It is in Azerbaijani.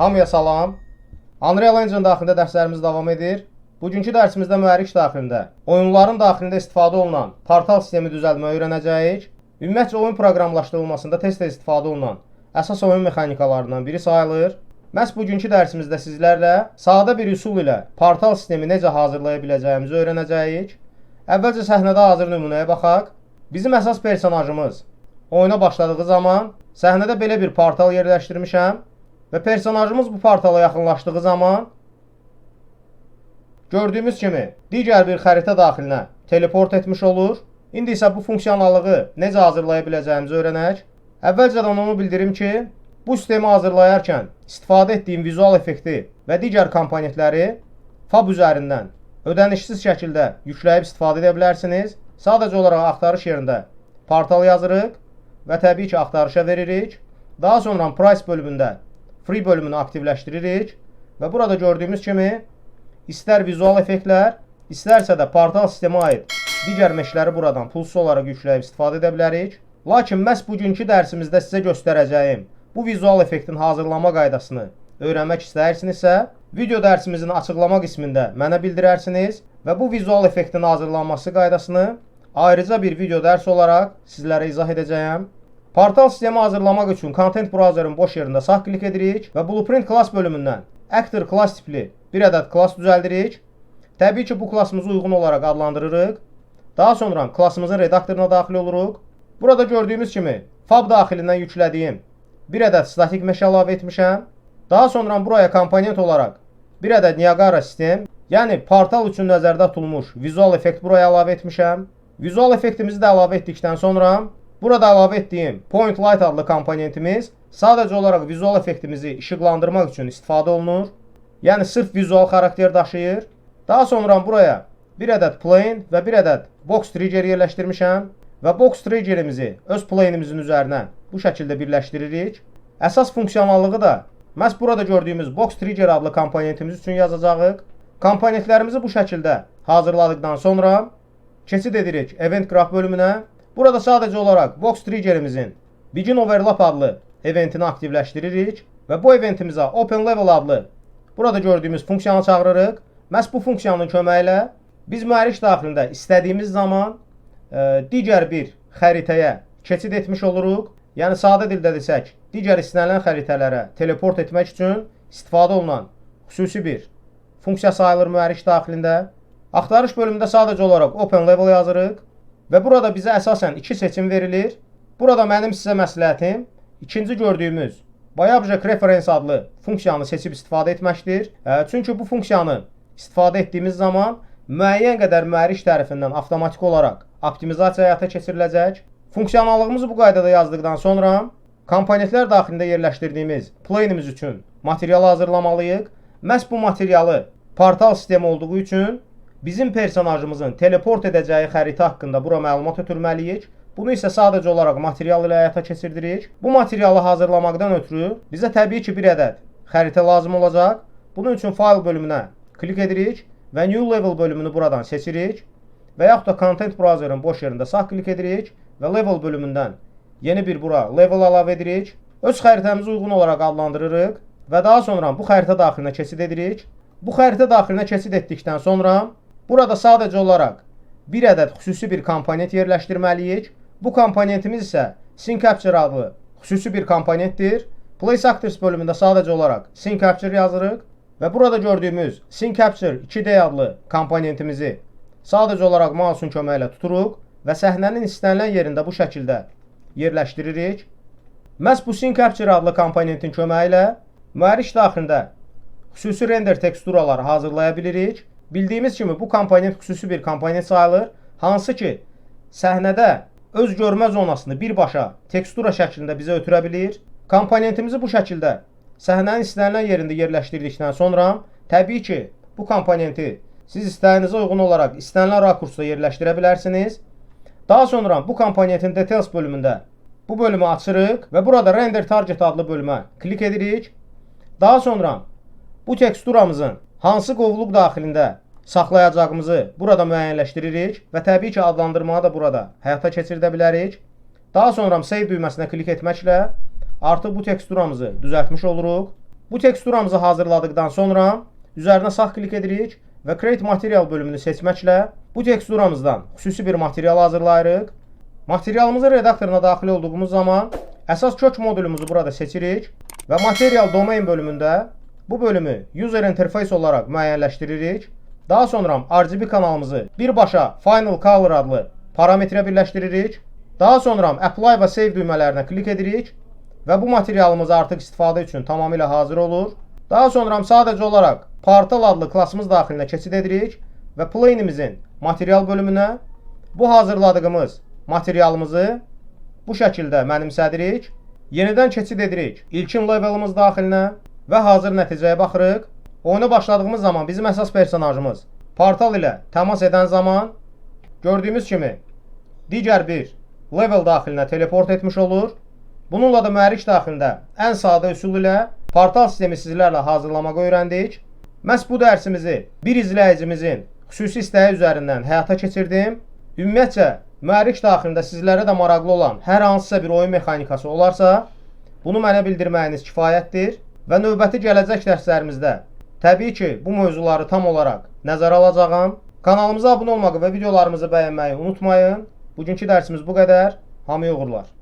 Hamıya salam. Unreal Engine daxilində dərslərimiz davam edir. Bugünkü dərsimizdə mühərrik daxilində, oyunların daxilində istifadə olunan portal sistemi düzəltməyi öyrənəcəyik. Ümumiyyətcə oyun proqramlaşdırılmasında tez-tez istifadə olunan əsas oyun mexanikalarından biri sayılır. Məhz bugünkü dərsimizdə sizlərlə sadə bir üsul ilə portal sistemi necə hazırlaya biləcəyimizi öyrənəcəyik. Əvvəlcə səhnədə hazır nümunəyə baxaq. Bizim əsas personajımız oyuna başladığı zaman səhnədə belə bir portal yerləşdirmişəm və personajımız bu portala yaxınlaşdığı zaman gördüyümüz kimi digər bir xəritə daxilinə teleport etmiş olur. İndi isə bu funksionallığı necə hazırlaya biləcəyimizi öyrənək. Əvvəlcədən onu bildirim ki, bu sistemi hazırlayarkən istifadə etdiyim vizual effekti və digər komponentləri FAB üzərindən ödənişsiz şəkildə yükləyib istifadə edə bilərsiniz. Sadəcə olaraq axtarış yerində portal yazırıq və təbii ki, axtarışa veririk. Daha sonra price bölümündə free bölümünü aktivləşdiririk və burada gördüyümüz kimi istər vizual effektlər, istərsə də portal sistemə aid digər meşləri buradan pulsuz olaraq yükləyib istifadə edə bilərik. Lakin məhz bugünkü dərsimizdə sizə göstərəcəyim bu vizual effektin hazırlama qaydasını öyrənmək istəyirsinizsə, video dərsimizin açıqlama qismində mənə bildirərsiniz və bu vizual effektin hazırlanması qaydasını ayrıca bir video dərs olaraq sizlərə izah edəcəyəm. Portal sistemi hazırlamaq üçün Content Browser'ın boş yerində sağ klik edirik və Blueprint class bölümündən Actor class tipli bir ədəd class düzəldirik. Təbii ki, bu klassımızı uyğun olaraq adlandırırıq. Daha sonra klassımızın redaktoruna daxil oluruq. Burada gördüyümüz kimi FAB daxilindən yüklədiyim bir ədəd statik meşə əlavə etmişəm. Daha sonra buraya komponent olaraq bir ədəd Niagara sistem, yəni portal üçün nəzərdə tutulmuş vizual effekt buraya əlavə etmişəm. Vizual effektimizi də əlavə etdikdən sonra burada əlavə etdiyim Point Light adlı komponentimiz sadəcə olaraq vizual effektimizi işıqlandırmaq üçün istifadə olunur. Yəni sırf vizual xarakter daşıyır. Daha sonra buraya bir ədəd plane və bir ədəd box trigger yerləşdirmişəm və box triggerimizi öz plane'imizin üzərinə bu şəkildə birləşdiririk. Əsas funksionallığı da məhz burada gördüyümüz box trigger adlı komponentimiz üçün yazacağıq. Komponentlərimizi bu şəkildə hazırladıqdan sonra keçid edirik Event Graph bölümünə. Burada sadəcə olaraq box triggerimizin Begin Overlap adlı eventini aktivləşdiririk və bu eventimizə Open Level adlı burada gördüyümüz funksiyanı çağırırıq. Məhz bu funksiyanın köməyi ilə biz mühərrik daxilində istədiyimiz zaman digər bir xəritəyə keçid etmiş oluruq. Yəni sadə dildə desək, digər istənilən xəritələrə teleport etmək üçün istifadə olunan xüsusi bir funksiya sayılır mühərrik daxilində. Axtarış bölümündə sadəcə olaraq Open Level yazırıq və burada bizə əsasən iki seçim verilir. Burada mənim sizə məsləhətim ikinci gördüyümüz ByObject Reference adlı funksiyanı seçib istifadə etməkdir. Çünki bu funksiyanı istifadə etdiyimiz zaman müəyyən qədər mühərrik tərəfindən avtomatik olaraq optimizasiya həyata keçiriləcək. Funksionallığımızı bu qaydada yazdıqdan sonra komponentlər daxilində yerləşdirdiyimiz plane'imiz üçün materialı hazırlamalıyıq. Məhz bu materialı portal sistemi olduğu üçün bizim personajımızın teleport edəcəyi xəritə haqqında bura məlumat ötürməliyik. Bunu isə sadəcə olaraq material ilə həyata keçirdirik. Bu materialı hazırlamaqdan ötürü bizə təbii ki, bir ədəd xəritə lazım olacaq. Bunun üçün File bölümünə klik edirik və New Level bölümünü buradan seçirik və yaxud da Content Browser'ın boş yerində sağ klik edirik və Level bölümündən yeni bir bura level əlavə edirik. Öz xəritəmizi uyğun olaraq adlandırırıq və daha sonra bu xəritə daxilinə keçid edirik. Bu xəritə daxilinə keçid etdikdən sonra burada sadəcə olaraq bir ədəd xüsusi bir komponent yerləşdirməliyik. Bu komponentimiz isə Scene Capture adlı xüsusi bir komponentdir. Place Actors bölümündə sadəcə olaraq Scene Capture yazırıq və burada gördüyümüz Scene Capture 2D adlı komponentimizi sadəcə olaraq mouse'un köməyi ilə tuturuq və səhnənin istənilən yerində bu şəkildə yerləşdiririk. Məhz bu Scene Capture adlı komponentin köməyi ilə mühərrik daxilində xüsusi render teksturaları hazırlaya bilirik. Bildiyimiz kimi bu komponent xüsusi bir komponent sayılır, hansı ki səhnədə öz görmə zonasını birbaşa tekstura şəklində bizə ötürə bilir. Komponentimizi bu şəkildə səhnənin istənilən yerində yerləşdirdikdən sonra təbii ki, bu komponenti siz istəyinizə uyğun olaraq istənilən rakursda yerləşdirə bilərsiniz. Daha sonra bu komponentin Details bölümündə bu bölümü açırıq və burada Render Target adlı bölümə klik edirik. Daha sonra bu teksturamızın hansı qovluq daxilində saxlayacağımızı burada müəyyənləşdiririk və təbii ki, adlandırmanı da burada həyata keçirdə bilərik. Daha sonra Save düyməsinə klik etməklə artıq bu teksturamızı düzəltmiş oluruq. Bu teksturamızı hazırladıktan sonra üzərinə sağ klik edirik və Create Material bölümünü seçməklə bu teksturamızdan xüsusi bir material hazırlayırıq. Materialımızın redaktoruna daxil olduğumuz zaman əsas kök modulumuzu burada seçirik və Material Domain bölümündə bu bölümü User Interface olaraq müəyyənləşdiririk. Daha sonra RGB kanalımızı birbaşa Final Color adlı parametrə birləşdiririk. Daha sonra Apply və Save düymələrinə klik edirik və bu materialımız artıq istifadə üçün tamamilə hazır olur. Daha sonra sadəcə olaraq Portal adlı klassımız daxilinə keçid edirik və plane'imizin material bölümünə bu hazırladığımız materialımızı bu şəkildə mənimsədirik. Yenidən keçid edirik ilkin levelimiz daxilinə və hazır nəticəyə baxırıq. Oyuna başladığımız zaman bizim əsas personajımız portal ilə təmas edən zaman gördüyümüz kimi digər bir level daxilinə teleport etmiş olur. Bununla da mühərrik daxilində ən sadə üsul ilə portal sistemi sizlərlə hazırlamağı öyrəndik. Məhz bu dərsimizi bir izləyicimizin xüsusi istəyi üzərindən həyata keçirdim. Ümumiyyətcə, mühərrik daxilində sizlərə də maraqlı olan hər hansısa bir oyun mexanikası olarsa, bunu mənə bildirməyiniz kifayətdir və növbəti gələcək dərslərimizdə təbii ki, bu mövzuları tam olaraq nəzərə alacağam. Kanalımıza abunə olmağı və videolarımızı bəyənməyi unutmayın. Bugünkü dərsimiz bu qədər. Hamıya uğurlar.